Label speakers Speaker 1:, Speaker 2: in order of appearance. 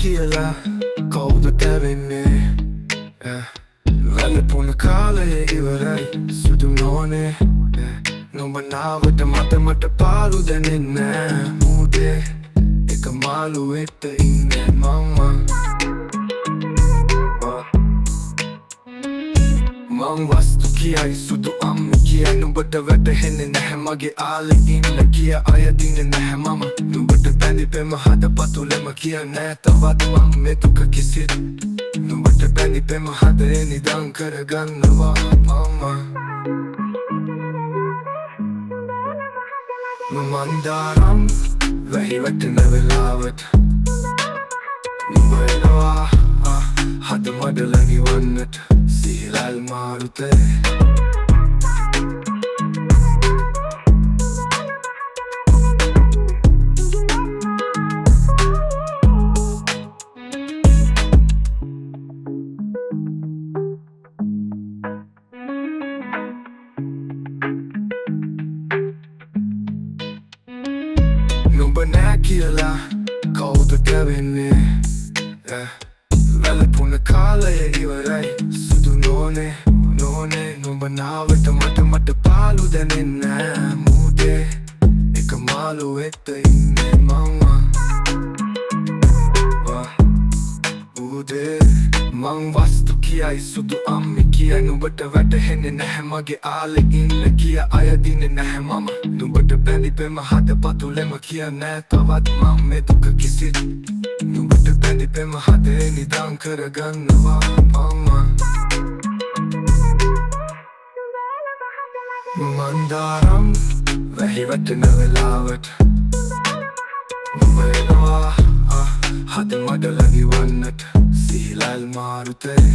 Speaker 1: කියලා කවුද කැවෙන්නේ වැළපුණ කාලය ඉවරයි සුදු නොනේ නුඹ නාවට මට පාලු දැනෙන්නේ මුදේ එක මාළු වෙත ඉන්නේ මං වස්තු කියයි සුදු අම්මි කියයි නුඹට වැටහෙන්නේ නැහැ මගේ ආලේ ඉන්න කිය අය දින්නේ නැහැ මම නුඹට බැඳි පෙම හද පතුලෙම කියන්නේ තවත් මං මේ දුක කිසිත් නුඹට බැඳි පෙම හද එනිදන් කරගන්නවා මන්දාරම් වැහි වැටෙන වෙලාවට නුඹ එනවා හද මඩල නිවන්නට සිහිලල් මාරුතේ නුඹ නෑ කියලා කවුද කැවෙන්නේ වැළපුණ කාලය ඉවරයි සුදු නොනේ නුඹ නාවට මට පාලු දැනෙන්නේ මුදේ එක මාළු වෙත ඉන්නේ මුදේ මං වස්තු කියයි සුදු අම්මි කියයි නුඹට වැටහෙන්නේ නැහැ මගේ ආලේ ඉන්න කිය අය දින්නේ නැහැ මම නුඹට බැඳි පෙම හද පතුලෙම කියන්නේ තවත් මං මේ දුක කිසිත් නුඹට බැඳි පෙම හද එනිදන් කරගන්නවා මන්දාරම් වැහි වැටෙන වෙලාවට නුඹ එනවා හද මඩල නිවන්නට සිහිලල් මාරුතේ